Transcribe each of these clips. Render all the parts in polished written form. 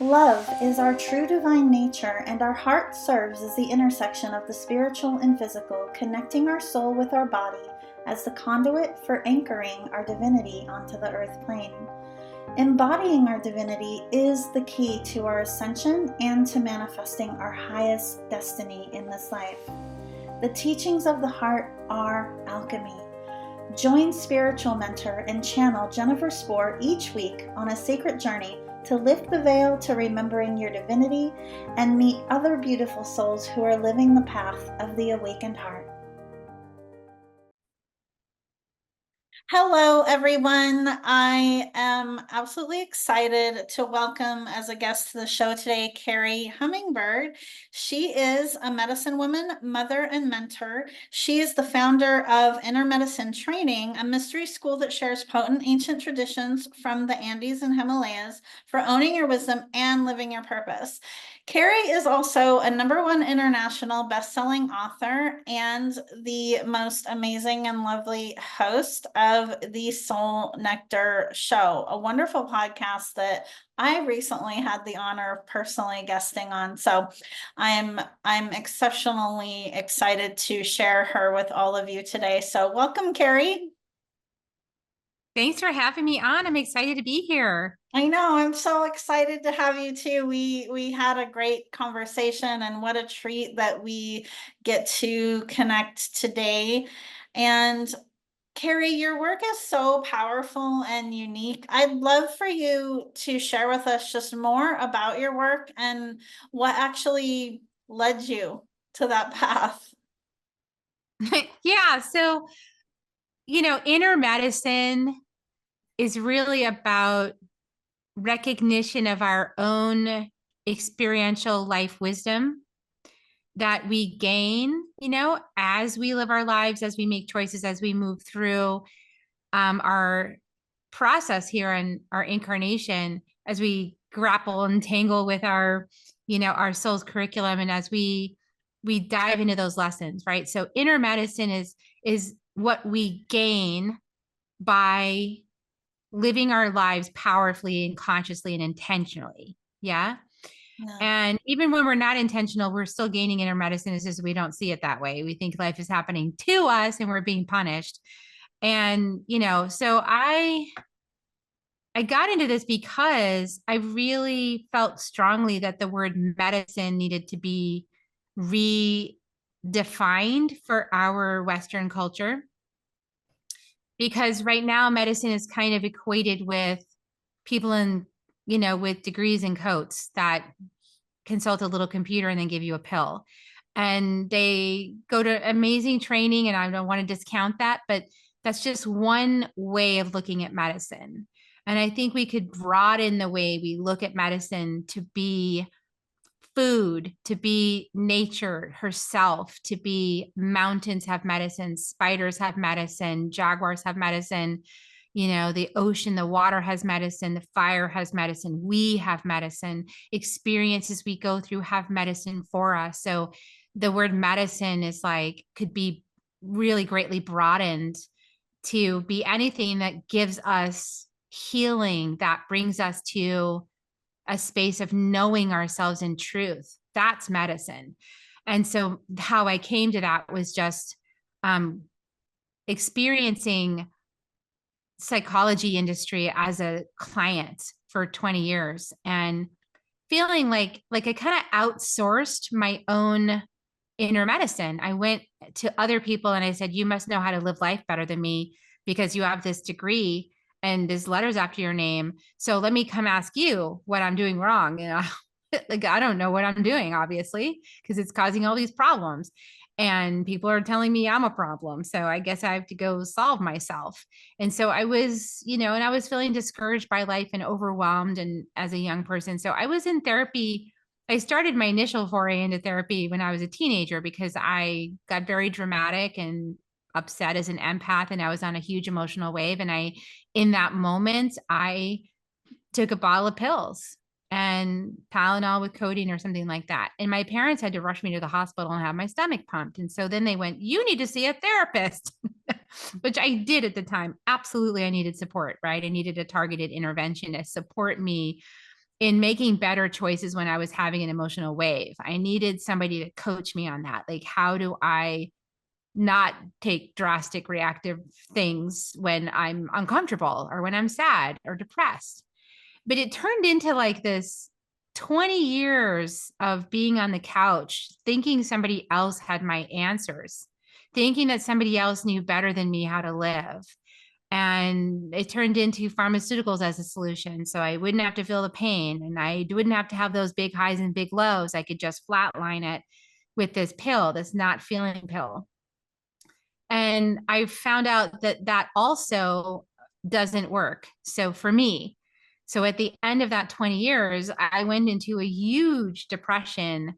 Love is our true divine nature, and our heart serves as the intersection of the spiritual and physical, connecting our soul with our body as the conduit for anchoring our divinity onto the earth plane. Embodying our divinity is the key to our ascension and to manifesting our highest destiny in this life. The teachings of the heart are alchemy. Join spiritual mentor and channel Jennifer Spohr each week on a sacred journey to lift the veil to remembering your divinity and meet other beautiful souls who are living the path of the awakened heart. Hello, everyone. I am absolutely excited to welcome as a guest to the show today, Kerri Hummingbird. She is a medicine woman, mother, and mentor. She is the founder of Inner Medicine Training, a mystery school that shares potent ancient traditions from the Andes and Himalayas for owning your wisdom and living your purpose. Kerri is also a #1 international best-selling author and the most amazing and lovely host of the Soul Nectar Show, a wonderful podcast that I recently had the honor of personally guesting on. So I'm exceptionally excited to share her with all of you today. So welcome, Kerri. Thanks for having me on. I'm excited to be here. I know, I'm so excited to have you too. We had a great conversation, and what a treat that we get to connect today. And Kerri, your work is so powerful and unique. I'd love for you to share with us just more about your work and what actually led you to that path. Yeah. So, inner medicine is really about recognition of our own experiential life wisdom that we gain, as we live our lives, as we make choices, as we move through our process here in our incarnation, as we grapple and tangle with our soul's curriculum, and as we dive into those lessons, right? So inner medicine is what we gain by living our lives powerfully and consciously and intentionally. Yeah. Yeah. And even when we're not intentional, we're still gaining inner medicine. It's just we don't see it that way. We think life is happening to us and we're being punished. And, so I got into this because I really felt strongly that the word medicine needed to be redefined for our Western culture. Because right now, medicine is kind of equated with people with degrees and coats that consult a little computer and then give you a pill. And they go to amazing training, and I don't want to discount that, but that's just one way of looking at medicine. And I think we could broaden the way we look at medicine to be food, to be nature herself, to be mountains have medicine, spiders have medicine, jaguars have medicine, the ocean, the water has medicine, the fire has medicine, we have medicine, experiences we go through have medicine for us. So the word medicine is could be really greatly broadened to be anything that gives us healing, that brings us to a space of knowing ourselves in truth. That's medicine. And so how I came to that was just experiencing psychology industry as a client for 20 years and feeling like I kind of outsourced my own inner medicine. I went to other people and I said, you must know how to live life better than me because you have this degree and there's letters after your name. So let me come ask you what I'm doing wrong. I don't know what I'm doing, obviously, because it's causing all these problems. And people are telling me I'm a problem. So I guess I have to go solve myself. And so I was, and I was feeling discouraged by life and overwhelmed and as a young person. So I was in therapy. I started my initial foray into therapy when I was a teenager because I got very dramatic and upset as an empath, and I was on a huge emotional wave. And in that moment, I took a bottle of pills and Tylenol with codeine or something like that. And my parents had to rush me to the hospital and have my stomach pumped. And so then they went, you need to see a therapist, which I did at the time. Absolutely. I needed support, right? I needed a targeted intervention to support me in making better choices when I was having an emotional wave. I needed somebody to coach me on that. Like, how do I not take drastic reactive things when I'm uncomfortable or when I'm sad or depressed? But it turned into like this 20 years of being on the couch, thinking somebody else had my answers, thinking that somebody else knew better than me how to live. And it turned into pharmaceuticals as a solution. So I wouldn't have to feel the pain and I wouldn't have to have those big highs and big lows. I could just flatline it with this pill, this not feeling pill. And I found out that that also doesn't work. So for me, so at the end of that 20 years, I went into a huge depression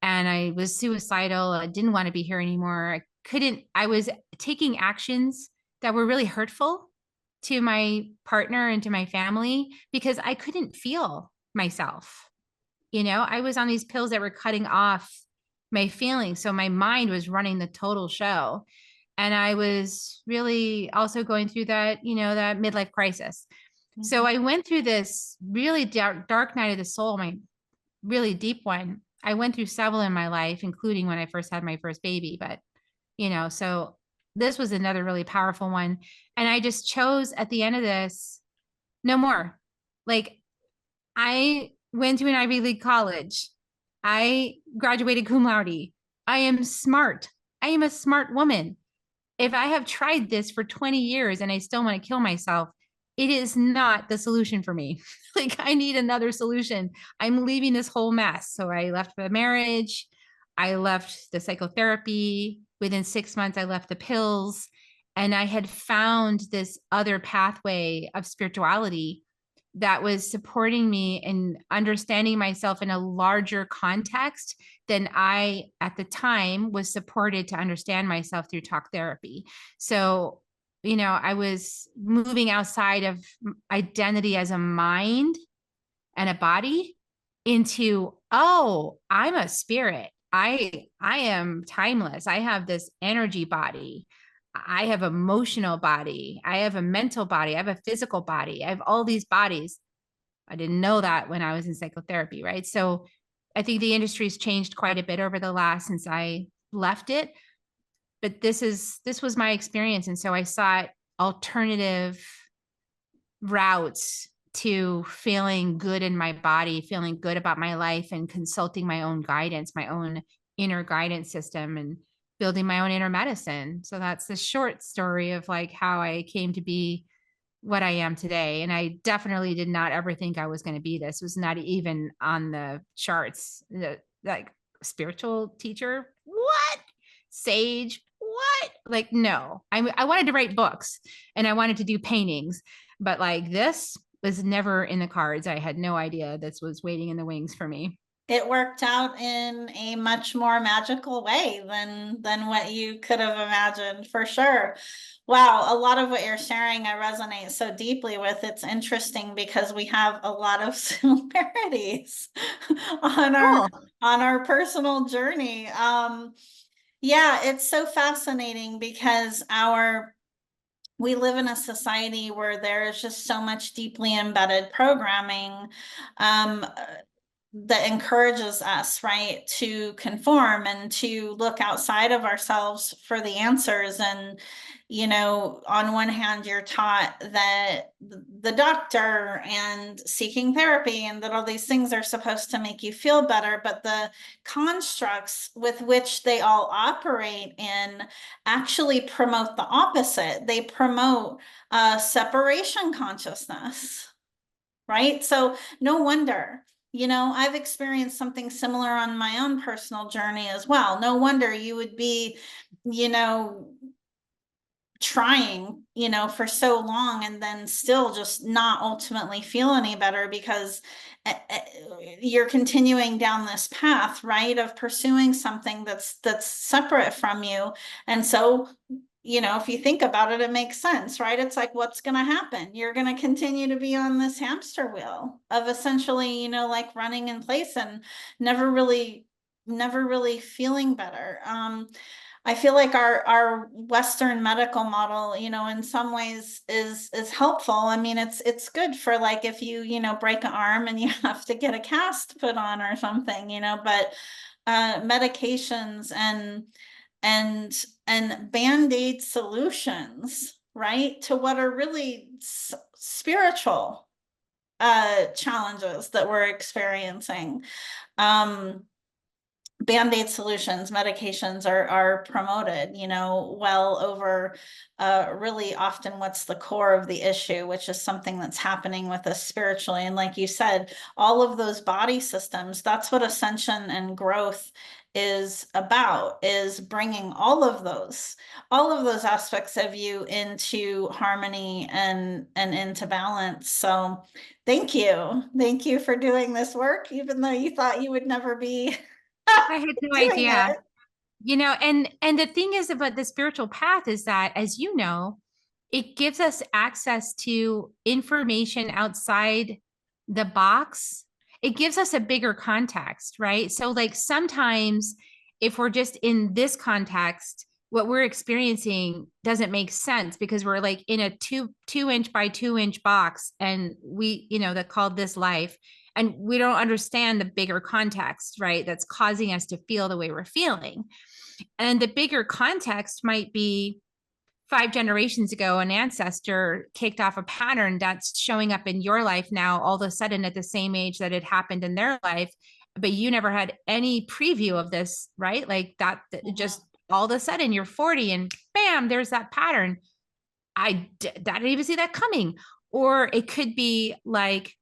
and I was suicidal. I didn't want to be here anymore. I was taking actions that were really hurtful to my partner and to my family because I couldn't feel myself. I was on these pills that were cutting off my feelings. So my mind was running the total show. And I was really also going through that midlife crisis. So I went through this really dark night of the soul, my really deep one. I went through several in my life, including when I first had my first baby. But so this was another really powerful one. And I just chose at the end of this, no more. Like, I went to an Ivy League college. I graduated cum laude. I am smart. I am a smart woman. If I have tried this for 20 years and I still want to kill myself, it is not the solution for me. Like, I need another solution. I'm leaving this whole mess. So I left the marriage. I left the psychotherapy. Within 6 months, I left the pills. And I had found this other pathway of spirituality that was supporting me in understanding myself in a larger context than I, at the time, was supported to understand myself through talk therapy. So, I was moving outside of identity as a mind and a body into, oh, I'm a spirit. I am timeless. I have this energy body. I have emotional body. I have a mental body. I have a physical body. I have all these bodies. I didn't know that when I was in psychotherapy, right? So I think the industry's changed quite a bit over the last since I left it. But this was my experience. And so I sought alternative routes to feeling good in my body, feeling good about my life, and consulting my own guidance, my own inner guidance system, and building my own inner medicine. So that's the short story of like how I came to be what I am today. And I definitely did not ever think I was going to be this. It was not even on the charts. Like, spiritual teacher, what? Sage, what? Like, no. I wanted to write books and I wanted to do paintings, but like, this was never in the cards. I had no idea this was waiting in the wings for me. It worked out in a much more magical way than what you could have imagined, for sure. Wow, a lot of what you're sharing I resonate so deeply with. It's interesting because we have a lot of similarities on our Cool. on our personal journey. Yeah, it's so fascinating because we live in a society where there is just so much deeply embedded programming um, that encourages us, right, to conform and to look outside of ourselves for the answers. And, on one hand, you're taught that the doctor and seeking therapy and that all these things are supposed to make you feel better, but the constructs with which they all operate in actually promote the opposite. They promote separation consciousness, right? So no wonder, I've experienced something similar on my own personal journey as well. No wonder you would be, trying, for so long and then still just not ultimately feel any better because you're continuing down this path, right, of pursuing something that's separate from you. And so, if you think about it, it makes sense, right? It's like, what's going to happen? You're going to continue to be on this hamster wheel of essentially, like running in place and never really feeling better. I feel like our Western medical model, in some ways is helpful. I mean, it's good for like if you break an arm and you have to get a cast put on or something, but medications and band-aid solutions, right, to what are really spiritual challenges that we're experiencing. Um, Band-aid solutions, medications are promoted, well over really often what's the core of the issue, which is something that's happening with us spiritually. And like you said, all of those body systems, that's what ascension and growth is about, is bringing all of those aspects of you into harmony and into balance. So thank you for doing this work, even though you thought you would never be I had no doing idea. it. And the thing is about the spiritual path is that, as you know, it gives us access to information outside the box. It gives us a bigger context, right? So like sometimes if we're just in this context, what we're experiencing doesn't make sense because we're like in a two inch by 2 inch box, and that called this life, and we don't understand the bigger context, right? That's causing us to feel the way we're feeling. And the bigger context might be 5 generations ago, an ancestor kicked off a pattern that's showing up in your life now, all of a sudden at the same age that it happened in their life. But you never had any preview of this, right? Like that, just all of a sudden you're 40 and bam, there's that pattern. I didn't even see that coming. Or it could be like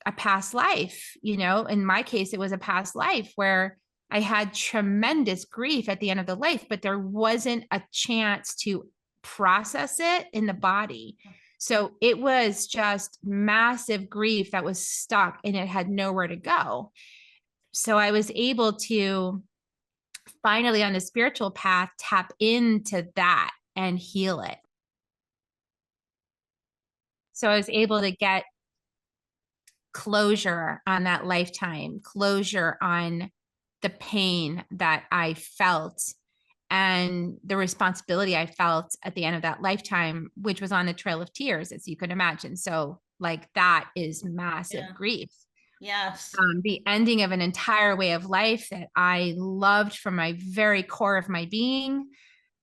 a past life, in my case, it was a past life where I had tremendous grief at the end of the life, but there wasn't a chance to process it in the body. So it was just massive grief that was stuck and it had nowhere to go. So I was able to finally, on the spiritual path, tap into that and heal it. So I was able to get closure on that lifetime, closure on the pain that I felt and the responsibility I felt at the end of that lifetime, which was on the trail of tears, as you can imagine. So, like, that is massive Yeah. grief. Yes. The ending of an entire way of life that I loved from my very core of my being,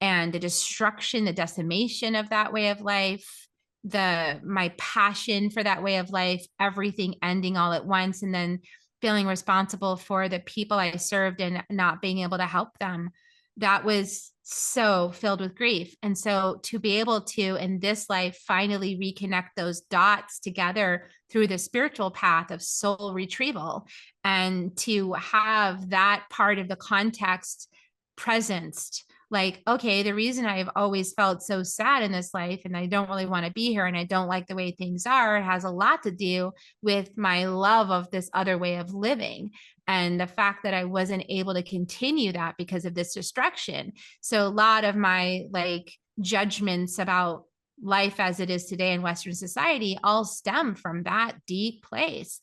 and the destruction, the decimation of that way of life, my passion for that way of life, everything ending all at once, and then feeling responsible for the people I served and not being able to help them. That was so filled with grief. And so to be able to, in this life, finally reconnect those dots together through the spiritual path of soul retrieval, and to have that part of the context presenced, like, okay, the reason I've always felt so sad in this life and I don't really want to be here and I don't like the way things are has a lot to do with my love of this other way of living, and the fact that I wasn't able to continue that because of this destruction. So a lot of my like judgments about life as it is today in Western society all stem from that deep place.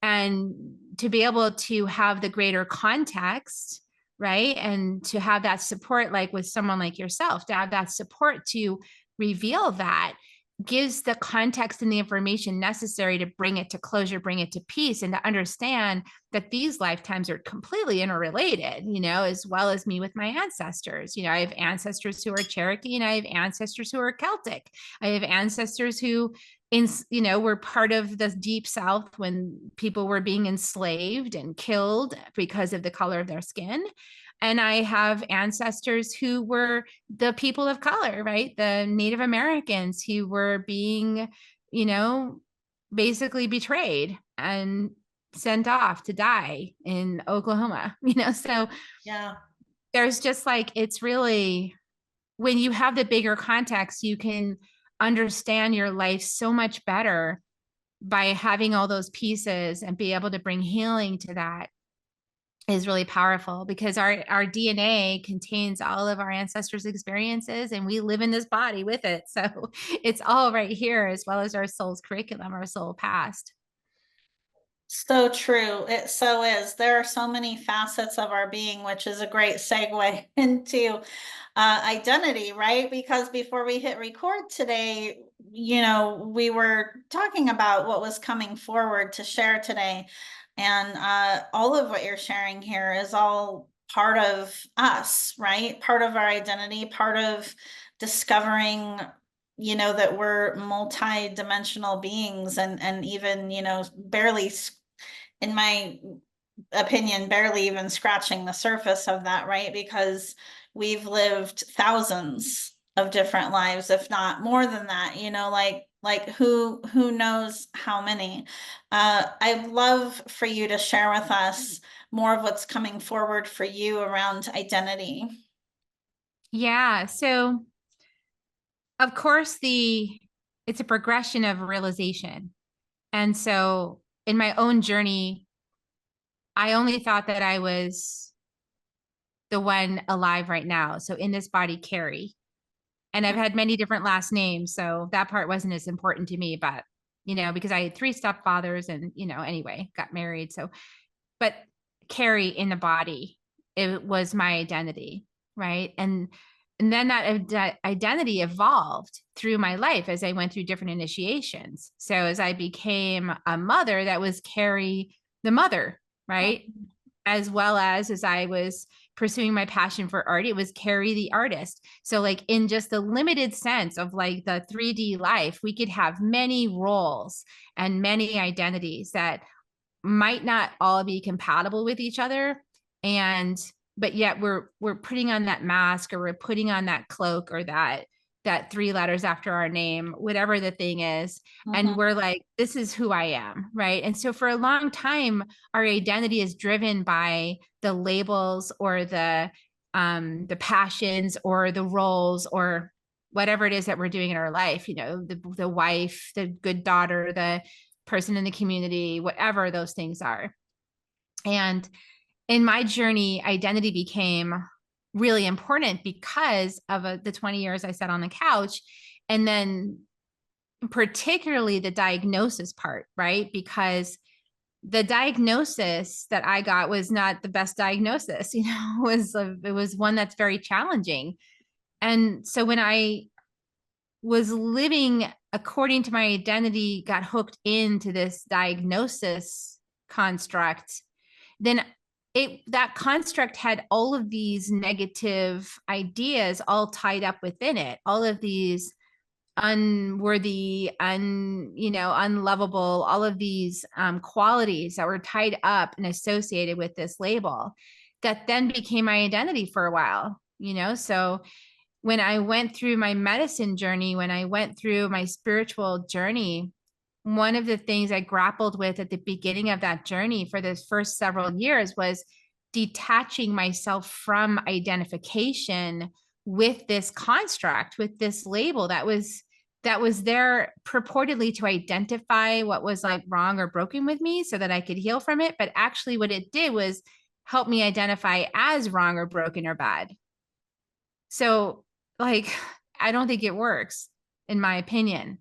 And to be able to have the greater context, right? And to have that support, like with someone like yourself, to have that support to reveal that gives the context and the information necessary to bring it to closure, bring it to peace, and to understand that these lifetimes are completely interrelated, as well as me with my ancestors. I have ancestors who are Cherokee and I have ancestors who are Celtic. I have ancestors who were part of the deep South when people were being enslaved and killed because of the color of their skin. And I have ancestors who were the people of color, right? The Native Americans who were being, basically betrayed and sent off to die in Oklahoma, so Yeah. there's just like, it's really, when you have the bigger context, you can understand your life so much better by having all those pieces and be able to bring healing to that is really powerful, because our DNA contains all of our ancestors' experiences and we live in this body with it. So it's all right here, as well as our soul's curriculum, our soul past. So true. It so is. There are so many facets of our being, which is a great segue into identity, right? Because before we hit record today, we were talking about what was coming forward to share today. And all of what you're sharing here is all part of us, right? Part of our identity, part of discovering that we're multi-dimensional beings, and even barely, in my opinion, barely even scratching the surface of that, right? Because we've lived thousands of different lives, if not more than that, like who knows how many. I'd love for you to share with us more of what's coming forward for you around identity. Yeah. So of course it's a progression of realization. And so in my own journey, I only thought that I was the one alive right now. So in this body, Kerri. And I've had many different last names. So that part wasn't as important to me, but because I had 3 stepfathers and, anyway, got married. So, but Kerri in the body, it was my identity. Right. And then that identity evolved through my life as I went through different initiations. So as I became a mother, that was Kerri the mother, right? As well as I was pursuing my passion for art, it was Kerri the artist. So like in just the limited sense of like the 3D life, we could have many roles and many identities that might not all be compatible with each other. And but yet we're putting on that mask, or we're putting on that cloak, or that 3 letters after our name, whatever the thing is. And we're like, this is who I am, right? And so for a long time, our identity is driven by the labels, or the passions, or the roles, or whatever it is that we're doing in our life, the wife, the good daughter, the person in the community, whatever those things are. And in my journey, identity became really important because of the 20 years I sat on the couch. And then particularly the diagnosis part, right? Because the diagnosis that I got was not the best diagnosis, it was one that's very challenging. And so when I was living according to my identity, got hooked into this diagnosis construct, then that construct had all of these negative ideas all tied up within it, all of these unworthy, unlovable, all of these qualities that were tied up and associated with this label that then became my identity for a while. So when I went through my medicine journey, when I went through my spiritual journey, one of the things I grappled with at the beginning of that journey for those first several years was detaching myself from identification with this construct, with this label that was there purportedly to identify what was like wrong or broken with me so that I could heal from it. But actually what it did was help me identify as wrong or broken or bad. So like, I don't think it works, in my opinion.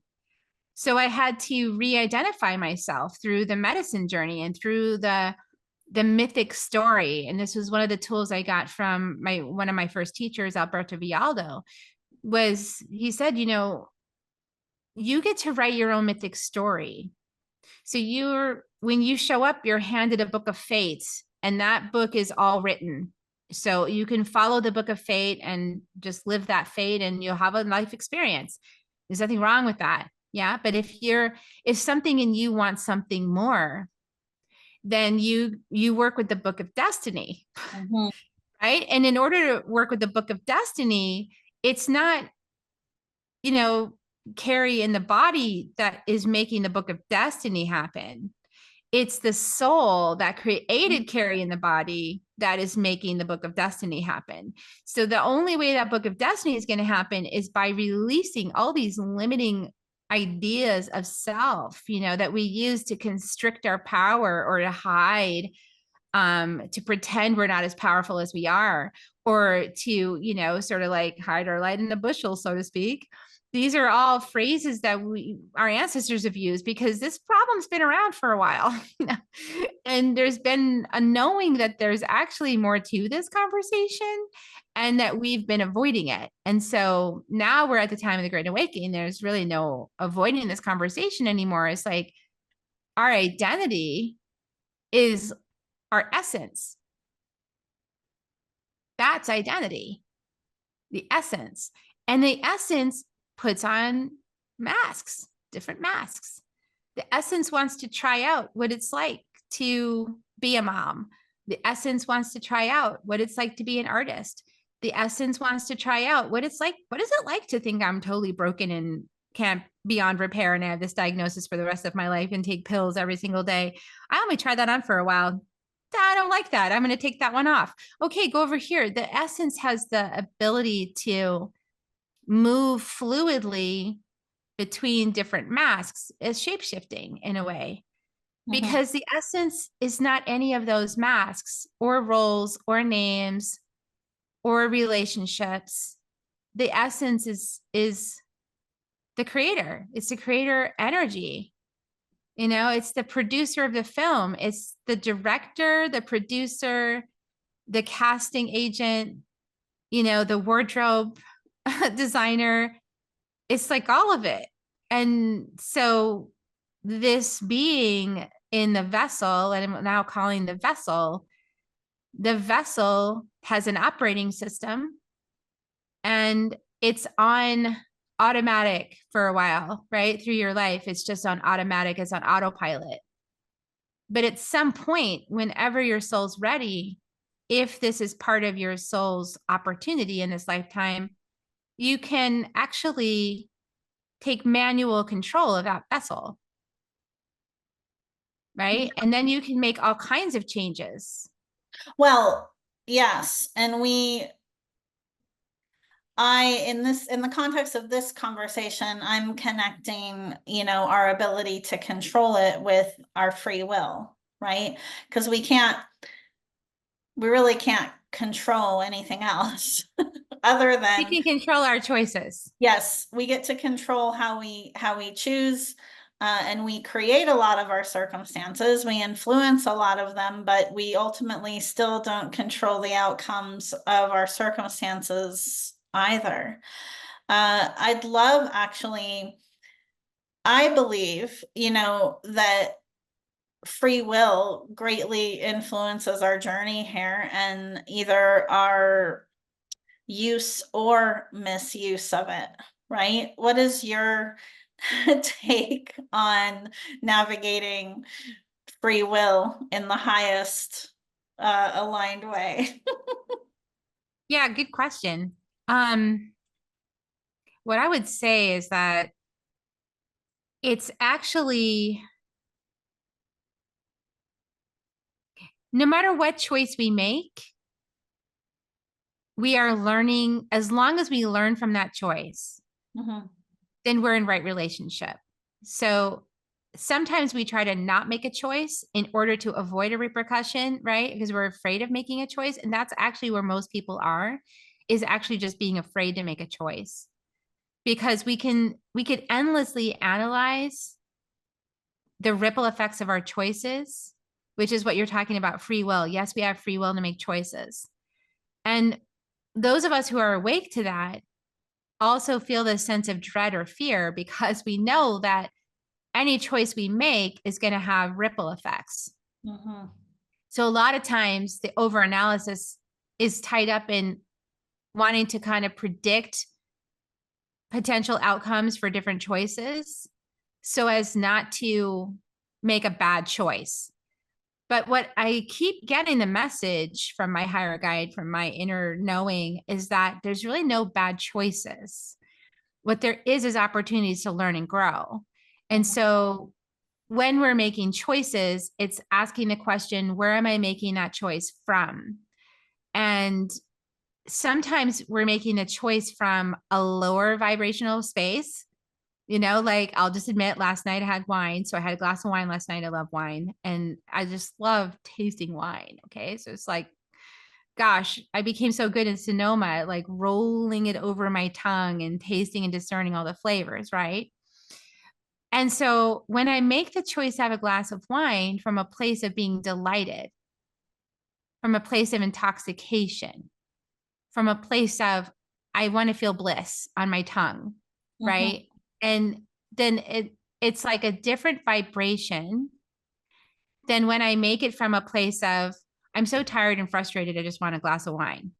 So I had to re-identify myself through the medicine journey and through the mythic story. And this was one of the tools I got from one of my first teachers, Alberto Villaldo, was he said, you get to write your own mythic story. So when you show up, you're handed a book of fate, and that book is all written. So you can follow the book of fate and just live that fate, and you'll have a life experience. There's nothing wrong with that. Yeah. But if something in you wants something more, then you work with the book of destiny. Right. And in order to work with the book of destiny, it's not, Kerri in the body that is making the book of destiny happen. It's the soul that created Kerri in the body that is making the book of destiny happen. So the only way that book of destiny is going to happen is by releasing all these limiting ideas of self, that we use to constrict our power, or to hide, to pretend we're not as powerful as we are, or to, sort of like hide our light in a bushel, so to speak. these are all phrases that our ancestors have used because this problem's been around for a while. And there's been a knowing that there's actually more to this conversation and that we've been avoiding it. And so now we're at the time of the Great Awakening. There's really no avoiding this conversation anymore. It's like our identity is our essence. That's identity, the essence. And the essence puts on masks, different masks. The essence wants to try out what it's like to be a mom. The essence wants to try out what it's like to be an artist. The essence wants to try out what it's like. What is it like to think I'm totally broken and can't beyond repair and I have this diagnosis for the rest of my life and take pills every single day? I only tried that on for a while. I don't like that. I'm going to take that one off. Okay, go over here. The essence has the ability to move fluidly between different masks is shape-shifting in a way, because the essence is not any of those masks or roles or names or relationships. The essence is the creator. It's the creator energy. It's the producer of the film. It's the director, the producer, the casting agent, the wardrobe designer. It's like all of it. And so this being in the vessel, and I'm now calling the vessel has an operating system and it's on automatic for a while, right? Through your life, it's just on automatic, it's on autopilot. But at some point, whenever your soul's ready, if this is part of your soul's opportunity in this lifetime, you can actually take manual control of that vessel, right? And then you can make all kinds of changes. Well, yes. And in the context of this conversation, I'm connecting, our ability to control it with our free will, right? Because we really can't control anything else other We than, can control our choices. yes, we get to control how we choose, and we create a lot of our circumstances. We influence a lot of them, but we ultimately still don't control the outcomes of our circumstances either. I'd love, actually, I believe, that free will greatly influences our journey here and either our use or misuse of it, right? What is your take on navigating free will in the highest aligned way? Yeah, good question. What I would say is that it's actually, no matter what choice we make, we are learning. As long as we learn from that choice, then we're in right relationship. So sometimes we try to not make a choice in order to avoid a repercussion, right? Because we're afraid of making a choice. And that's actually where most people are, is actually just being afraid to make a choice. Because we could endlessly analyze the ripple effects of our choices, which is what you're talking about, free will. Yes, we have free will to make choices. And those of us who are awake to that also feel this sense of dread or fear because we know that any choice we make is going to have ripple effects. So a lot of times the overanalysis is tied up in wanting to kind of predict potential outcomes for different choices so as not to make a bad choice. But what I keep getting the message from my higher guide, from my inner knowing, is that there's really no bad choices. What there is opportunities to learn and grow. And so when we're making choices, it's asking the question, where am I making that choice from? And sometimes we're making a choice from a lower vibrational space. Like I'll just admit, last night I had wine. So I had a glass of wine last night. I love wine and I just love tasting wine. Okay. So it's like gosh, I became so good in Sonoma at like rolling it over my tongue and tasting and discerning all the flavors, right? And so when I make the choice to have a glass of wine from a place of being delighted, from a place of intoxication, from a place of I want to feel bliss on my tongue, Mhm. right? And then it's like a different vibration than when I make it from a place of I'm so tired and frustrated, I just want a glass of wine.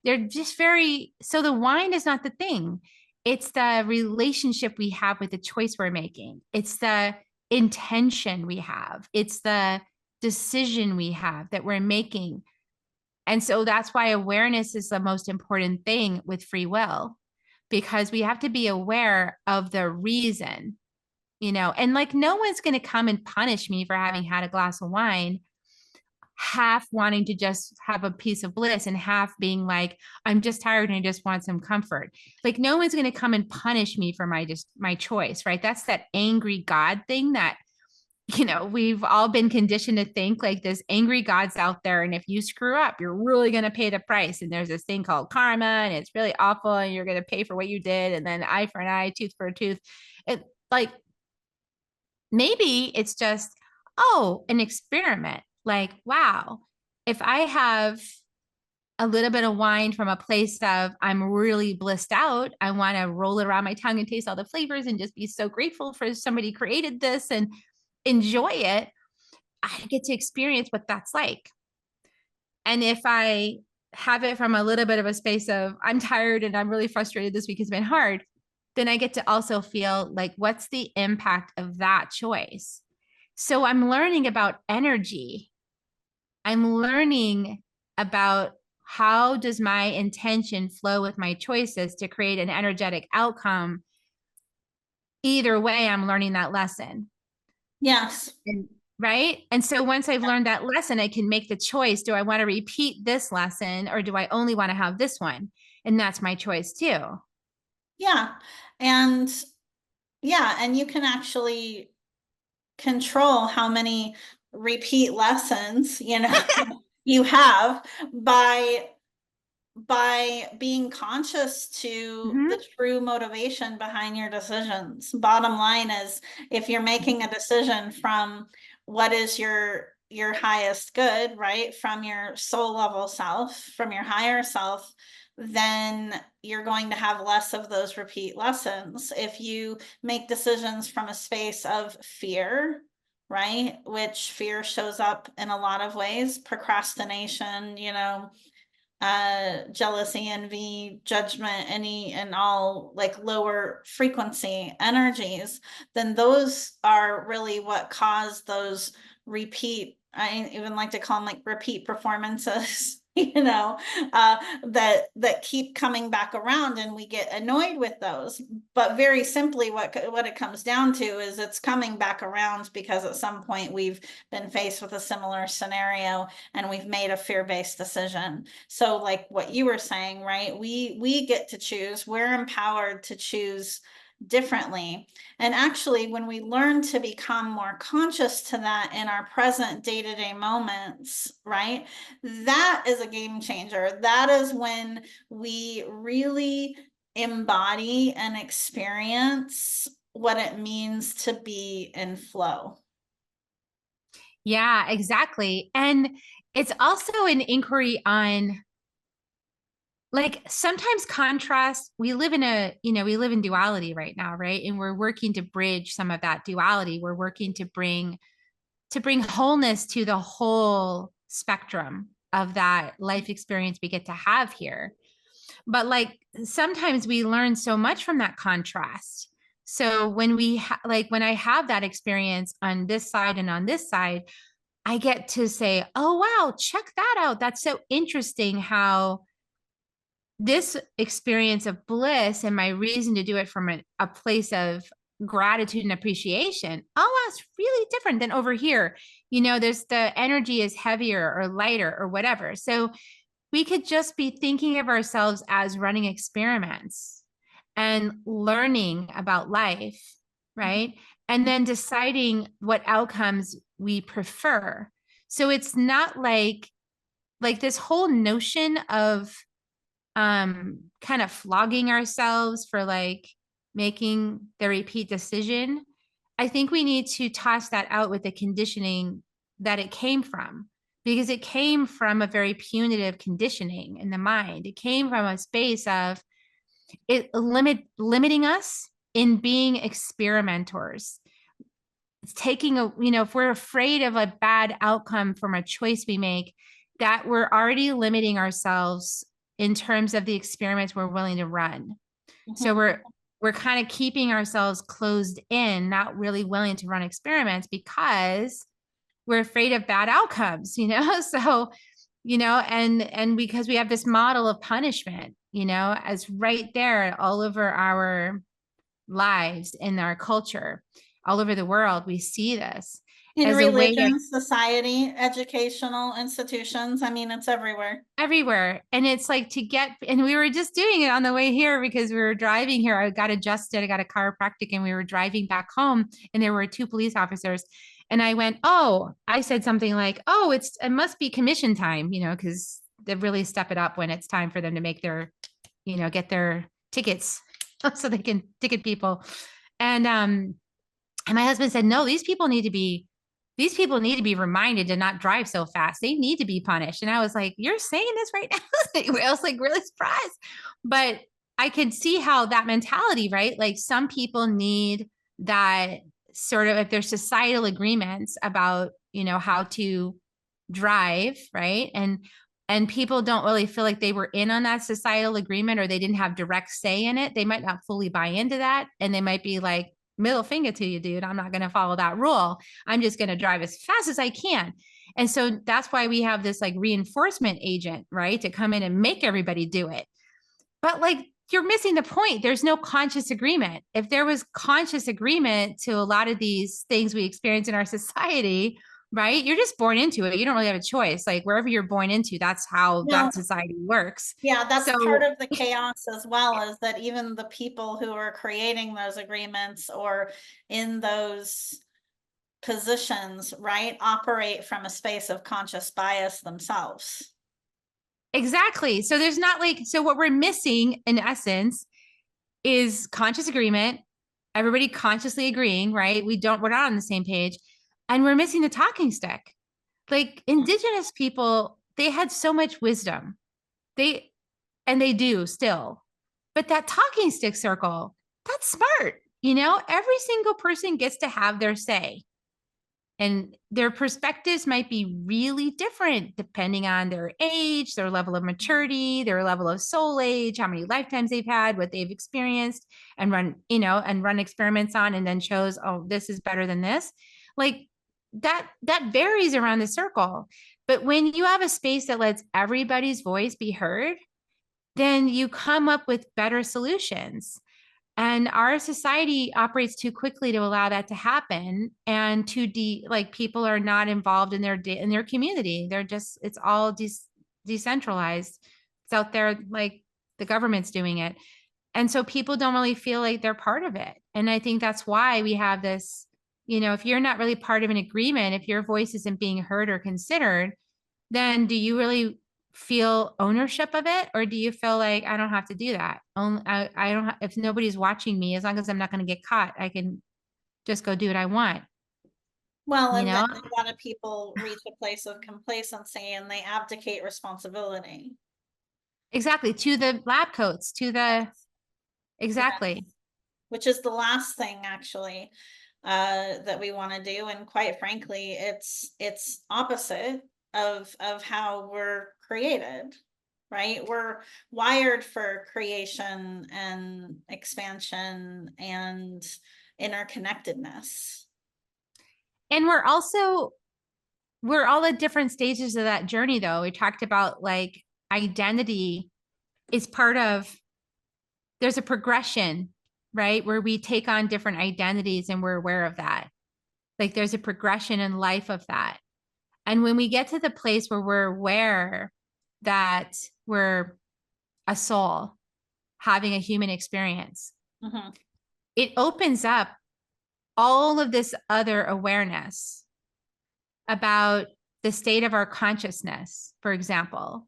They're just very, so the wine is not the thing. It's the relationship we have with the choice we're making. It's the intention we have. It's the decision we have that we're making. And so that's why awareness is the most important thing with free will, because we have to be aware of the reason, and like no one's going to come and punish me for having had a glass of wine, half wanting to just have a piece of bliss and half being like, I'm just tired and I just want some comfort. Like no one's going to come and punish me for my choice, right? That's that angry God thing that we've all been conditioned to think like this angry God's out there. And if you screw up, you're really going to pay the price. And there's this thing called karma and it's really awful. And you're going to pay for what you did. And then eye for an eye, tooth for a tooth. It like, maybe it's just, oh, an experiment. Like, wow, if I have a little bit of wine from a place of I'm really blissed out, I want to roll it around my tongue and taste all the flavors and just be so grateful for somebody created this and enjoy it. I get to experience what that's like. And if I have it from a little bit of a space of I'm tired and I'm really frustrated, this week has been hard, then I get to also feel like what's the impact of that choice. So I'm learning about energy. I'm learning about how does my intention flow with my choices to create an energetic outcome. Either way, I'm learning that lesson. Yes. And, right. And so once I've learned that lesson, I can make the choice. Do I want to repeat this lesson or do I only want to have this one? And that's my choice too. Yeah. And yeah, and you can actually control how many repeat lessons, you have by being conscious to Mm-hmm. the true motivation behind your decisions. Bottom line is, if you're making a decision from what is your highest good, right? From your soul level self, from your higher self, then you're going to have less of those repeat lessons. If you make decisions from a space of fear, right? Which fear shows up in a lot of ways, procrastination, jealousy, envy, judgment, and all like lower frequency energies, then those are really what cause those repeat, I even like to call them like repeat performances, that keep coming back around, and we get annoyed with those. But very simply, what it comes down to is it's coming back around because at some point we've been faced with a similar scenario and we've made a fear-based decision. So like what you were saying, right? We get to choose. We're empowered to choose differently. And actually, when we learn to become more conscious to that in our present day-to-day moments, right? That is a game changer. That is when we really embody and experience what it means to be in flow. Yeah, exactly. And it's also an inquiry on like sometimes contrast. We live in duality right now, right? And we're working to bridge some of that duality. We're working to bring wholeness to the whole spectrum of that life experience we get to have here. But like sometimes we learn so much from that contrast. So when when I have that experience on this side and on this side, I get to say, oh, wow, check that out. That's so interesting how this experience of bliss and my reason to do it from a place of gratitude and appreciation. Oh, that's really different than over here. There's the energy is heavier or lighter or whatever. So we could just be thinking of ourselves as running experiments and learning about life, right? And then deciding what outcomes we prefer. So it's not like like this whole notion of kind of flogging ourselves for like making the repeat decision, I think we need to toss that out with the conditioning that it came from, because it came from a very punitive conditioning in the mind. It came from a space of limiting us in being experimenters. It's taking a, if we're afraid of a bad outcome from a choice we make, that we're already limiting ourselves in terms of the experiments we're willing to run. So we're kind of keeping ourselves closed in, not really willing to run experiments because we're afraid of bad outcomes, So, and because we have this model of punishment, as right there all over our lives in our culture, all over the world, we see this In as a way of religion, society, educational institutions. I mean, it's everywhere. everywhere. And it's like and we were just doing it on the way here because we were driving here. I got adjusted, I got a chiropractic, and we were driving back home, and there were two police officers. And I went, oh, I said something like, oh, it must be commission time, because they really step it up when it's time for them to make their, get their tickets so they can ticket people. And my husband said, no, these people need to be reminded to not drive so fast. They need to be punished. And I was like, you're saying this right now? I was like really surprised. But I could see how that mentality, right? Like some people need that sort of, if there's societal agreements about, how to drive, right? And people don't really feel like they were in on that societal agreement, or they didn't have direct say in it. They might not fully buy into that. And they might be like, middle finger to you, dude. I'm not going to follow that rule. I'm just going to drive as fast as I can. And so that's why we have this like reinforcement agent, right? To come in and make everybody do it. But like, you're missing the point. There's no conscious agreement. If there was conscious agreement to a lot of these things we experience in our society, right? You're just born into it. You don't really have a choice. Like wherever you're born into, that's how Well, that society works. yeah, that's part So of the chaos as well, is that even the people who are creating those agreements or in those positions, right, operate from a space of conscious bias themselves. exactly. So there's not like, so what we're missing in essence is conscious agreement, everybody consciously agreeing, right? We're not on the same page, and we're missing the talking stick. Like indigenous people, they had so much wisdom. They and they do still. But that talking stick circle, that's smart. Every single person gets to have their say. And their perspectives might be really different depending on their age, their level of maturity, their level of soul age, how many lifetimes they've had, what they've experienced, and run experiments on, and then chose, oh, this is better than this. Like that varies around the circle. But when you have a space that lets everybody's voice be heard, then you come up with better solutions. And our society operates too quickly to allow that to happen, and like people are not involved in their community. They're just, it's all decentralized. It's out there, like the government's doing it. And so people don't really feel like they're part of it. And I think that's why we have this, if you're not really part of an agreement, if your voice isn't being heard or considered, then do you really feel ownership of it, or do you feel like I don't have to do that? I don't if nobody's watching me, as long as I'm not going to get caught, I can just go do what I want, Well, you and then know? a lot of people reach a place of complacency and they abdicate responsibility. Exactly, to the lab coats, to the Yes. exactly. Which is the last thing actually that we want to do. And quite frankly, it's opposite of how we're created, right? We're wired for creation and expansion and interconnectedness. And we're all at different stages of that journey though. We talked about like identity is part of, there's a progression, right? Where we take on different identities and we're aware of that. Like there's a progression in life of that. And when we get to the place where we're aware that we're a soul having a human experience, Mhm. it opens up all of this other awareness about the state of our consciousness, for example.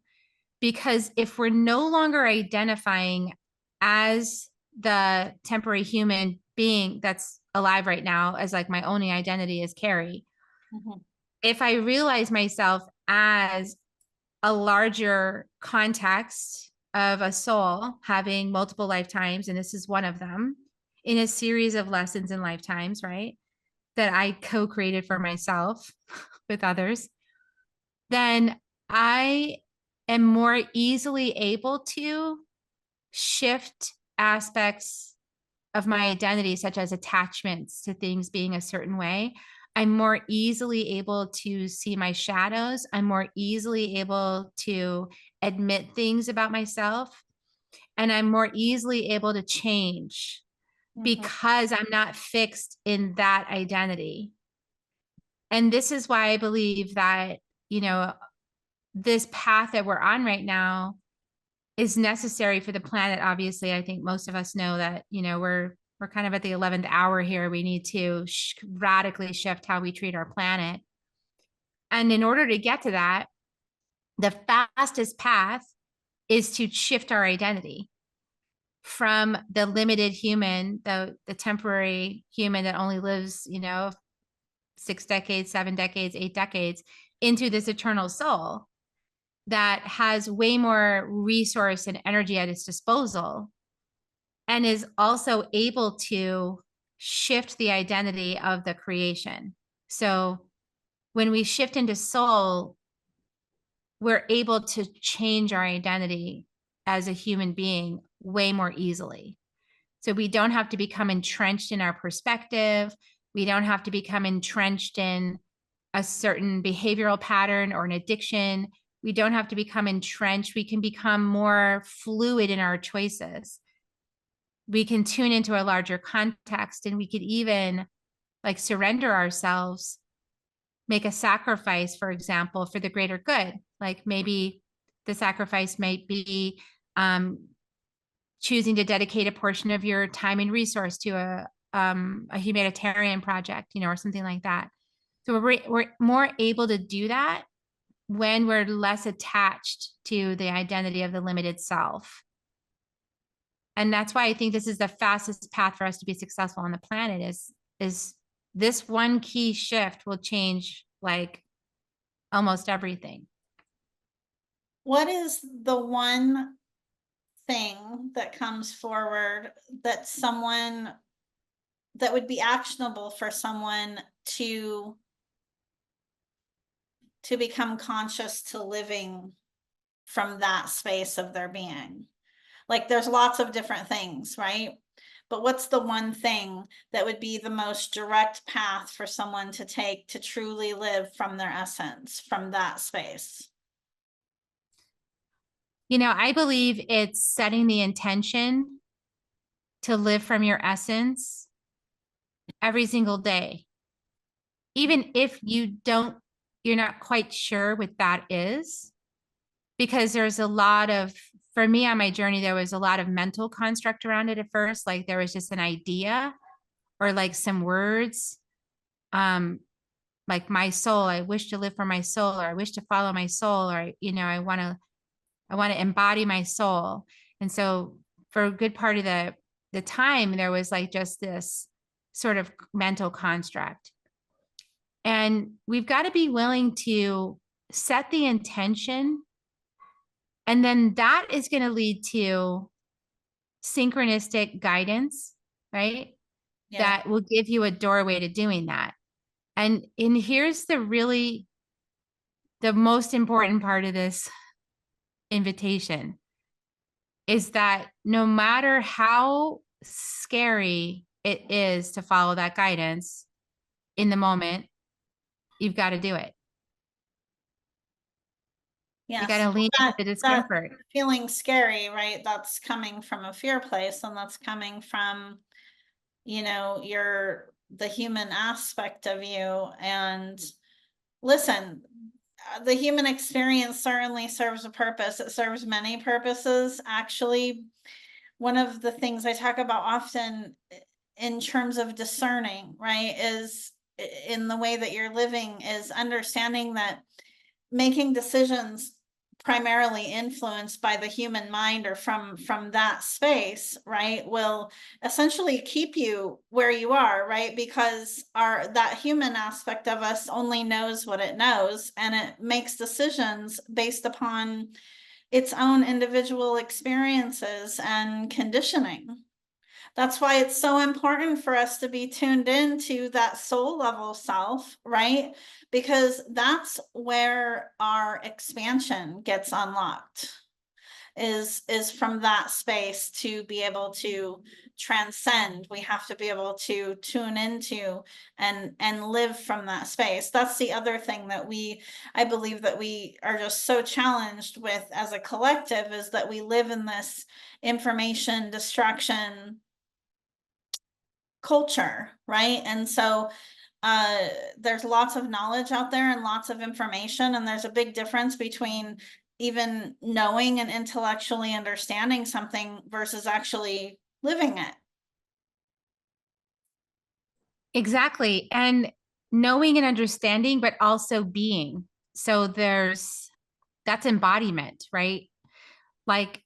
Because if we're no longer identifying as the temporary human being that's alive right now, as like my only identity is Kerri, Mhm. if I realize myself as a larger context of a soul having multiple lifetimes, and this is one of them, in a series of lessons and lifetimes, right? That I co-created for myself with others, then I am more easily able to shift aspects of my identity, such as attachments to things being a certain way. I'm more easily able to see my shadows. I'm more easily able to admit things about myself. And I'm more easily able to change Mhm. because I'm not fixed in that identity. And this is why I believe that, you know, this path that we're on right now is necessary for the planet. Obviously, I think most of us know that, you know, we're kind of at the 11th hour here. We need to radically shift how we treat our planet. And in order to get to that, the fastest path is to shift our identity from the limited human, the temporary human that only lives, you know, 6 decades, 7 decades, 8 decades, into this eternal soul that has way more resource and energy at its disposal and is also able to shift the identity of the creation. So when we shift into soul, we're able to change our identity as a human being way more easily. So we don't have to become entrenched in our perspective. We don't have to become entrenched in a certain behavioral pattern or an addiction. We don't have to become entrenched. We can become more fluid in our choices. We can tune into a larger context, and we could even like surrender ourselves, make a sacrifice, for example, for the greater good. Like maybe the sacrifice might be choosing to dedicate a portion of your time and resource to a humanitarian project, you know, or something like that. So we're more able to do that when we're less attached to the identity of the limited self. And that's why I think this is the fastest path for us to be successful on the planet is this one key shift will change like almost everything. What is the one thing that comes forward that someone that would be actionable for someone to become conscious to living from that space of their being? Like there's lots of different things, right? But what's the one thing that would be the most direct path for someone to take to truly live from their essence, from that space? You know, I believe it's setting the intention to live from your essence every single day. Even if you're not quite sure what that is, because there's a lot of, for me on my journey, there was a lot of mental construct around it at first. Like there was just an idea or like some words, like my soul, I wish to live for my soul, or I wish to follow my soul, or, you know, I want to embody my soul. And so for a good part of the time, there was like just this sort of mental construct. And we've got to be willing to set the intention. And then that is going to lead to synchronistic guidance, right? Yeah. That will give you a doorway to doing that. And here's the most important part of this invitation is that no matter how scary it is to follow that guidance in the moment, you've got to do it. You got Yes. to lean into That the that discomfort. feeling scary, right? That's coming from a fear place, and that's coming from, you know, the human aspect of you. And listen, the human experience certainly serves a purpose. It serves many purposes. Actually, one of the things I talk about often in terms of discerning, right, is in the way that you're living, is understanding that making decisions primarily influenced by the human mind or from that space, right, will essentially keep you where you are, right? Because our that human aspect of us only knows what it knows, and it makes decisions based upon its own individual experiences and conditioning. That's why it's so important for us to be tuned into that soul level self, right? Because that's where our expansion gets unlocked, is from that space. To be able to transcend, we have to be able to tune into and live from that space. That's the other thing that I believe that we are just so challenged with as a collective, is that we live in this information distraction culture, right? And so there's lots of knowledge out there and lots of information, and there's a big difference between even knowing and intellectually understanding something versus actually living it. Exactly. And knowing and understanding, but also being. So that's embodiment, right? Like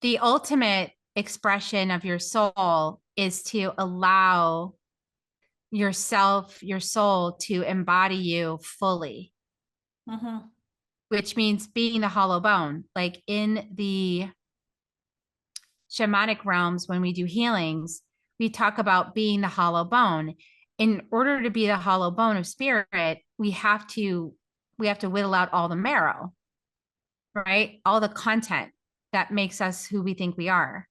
the ultimate expression of your soul is to allow yourself, your soul to embody you fully, Mm-hmm. which means being the hollow bone. Like in the shamanic realms, when we do healings, we talk about being the hollow bone. In order to be the hollow bone of spirit, we have to whittle out all the marrow, right? All the content that makes us who we think we are.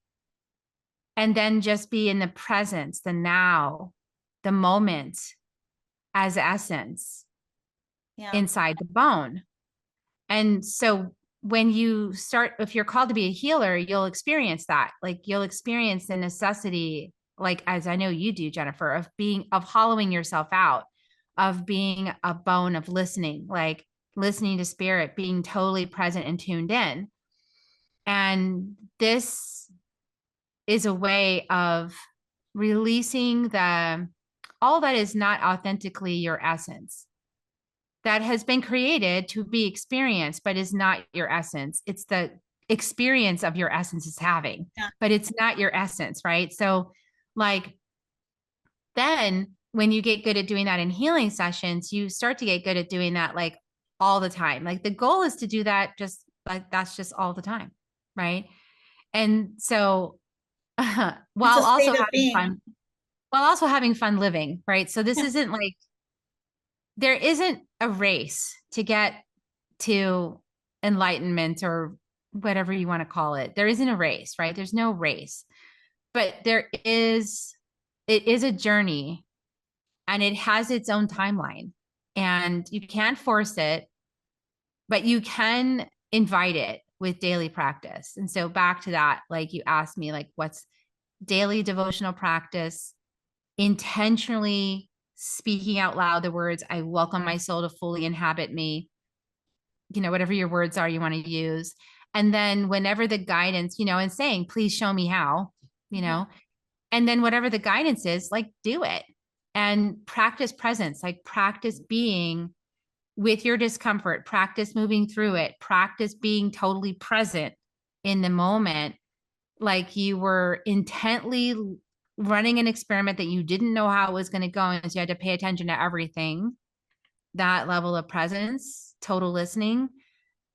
And then just be in the presence, the now, the moment as essence Yeah. inside the bone. And so when you start, if you're called to be a healer, you'll experience that. Like you'll experience the necessity, like as I know you do, Jennifer, of hollowing yourself out, of being a bone, of listening, like listening to spirit, being totally present and tuned in. And this is a way of releasing all that is not authentically your essence, that has been created to be experienced, but is not your essence. It's the experience of your essence is having, Yeah. but it's not your essence, right? So, like, then when you get good at doing that in healing sessions, you start to get good at doing that like all the time. Like, the goal is to do that just like that's just all the time, right? And so, It's a while also state of having being. fun, living, right? So, this Yeah. isn't like, there isn't a race to get to enlightenment or whatever you want to call it. There isn't a race, right? There's no race, but it is a journey, and it has its own timeline, and you can't force it, but you can invite it with daily practice. And so back to that, like you asked me, like, what's daily devotional practice? Intentionally speaking out loud the words, I welcome my soul to fully inhabit me, whatever your words are you want to use. And then whenever the guidance, and saying, please show me how, you Mhm. know, and then whatever the guidance is, like, do it and practice presence, like practice being with your discomfort, practice moving through it, practice being totally present in the moment, like you were intently running an experiment that you didn't know how it was going to go. And so you had to pay attention to everything, that level of presence, total listening.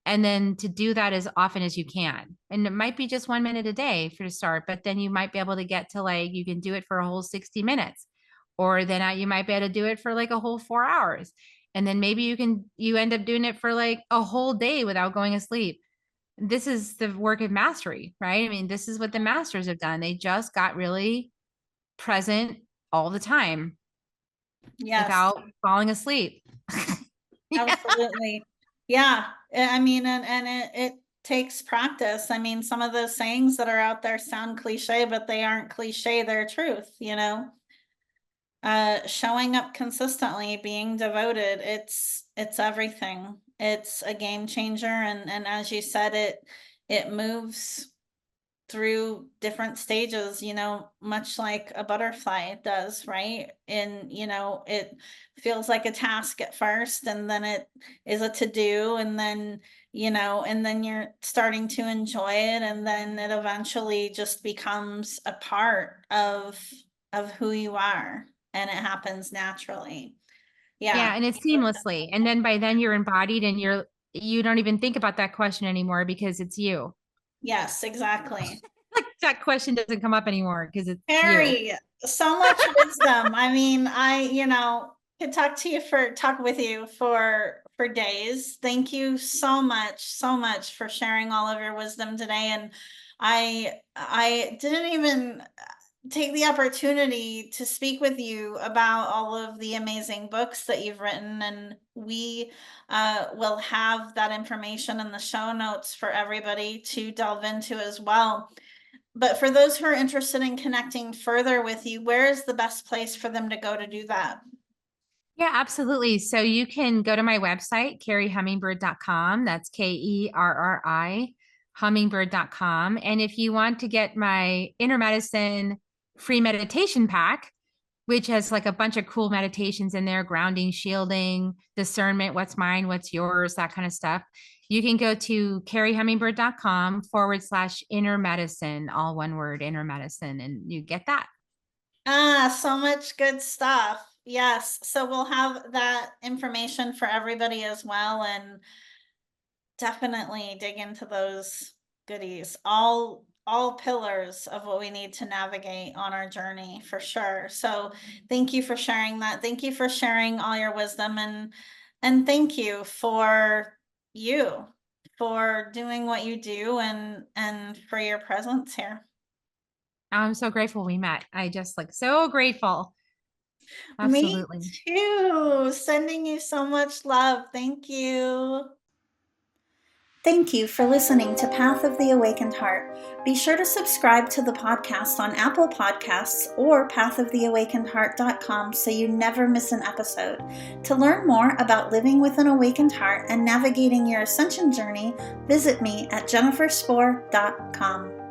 And then to do that as often as you can. And it might be just 1 minute a day for to start, but then you might be able to get to, like, you can do it for a whole 60 minutes, or then you might be able to do it for like a whole 4 hours. And then maybe you end up doing it for like a whole day without going to sleep. This is the work of mastery, right? I mean, this is what the masters have done. They just got really present all the time Yes. without falling asleep. Yeah. Absolutely. Yeah. I mean, and it takes practice. I mean, some of those sayings that are out there sound cliche, but they aren't cliche, they're truth, you know. Showing up consistently, being devoted, it's everything. It's a game changer, and as you said, it moves through different stages, much like a butterfly does, right? And, it feels like a task at first, and then it is a to-do, and then, and then you're starting to enjoy it, and then it eventually just becomes a part of who you are, and it happens naturally. Yeah. Yeah, and it's seamlessly. And then by then you're embodied and you don't even think about that question anymore because it's you. Yes, exactly. Like that question doesn't come up anymore because it's you. Harry, so much wisdom. I mean, could talk with you for days. Thank you so much for sharing all of your wisdom today. And I didn't even take the opportunity to speak with you about all of the amazing books that you've written, and we will have that information in the show notes for everybody to delve into as well. But for those who are interested in connecting further with you, where is the best place for them to go to do that? Yeah, absolutely. So you can go to my website, kerrihummingbird.com. That's KERRI, hummingbird.com. And if you want to get my inner medicine free meditation pack, which has like a bunch of cool meditations in there, grounding, shielding, discernment, what's mine, what's yours, that kind of stuff. You can go to kerrihummingbird.com/inner medicine, all one word, inner medicine, and you get that. So much good stuff. Yes. So we'll have that information for everybody as well. And definitely dig into those goodies. All pillars of what we need to navigate on our journey, for sure. So thank you for sharing that. Thank you for sharing all your wisdom, and thank you for doing what you do, and for your presence here. I'm so grateful we met. I just like so grateful. Me Absolutely. too. Sending you so much love. Thank you. Thank you for listening to Path of the Awakened Heart. Be sure to subscribe to the podcast on Apple Podcasts or pathoftheawakenedheart.com so you never miss an episode. To learn more about living with an awakened heart and navigating your ascension journey, visit me at jenniferspore.com.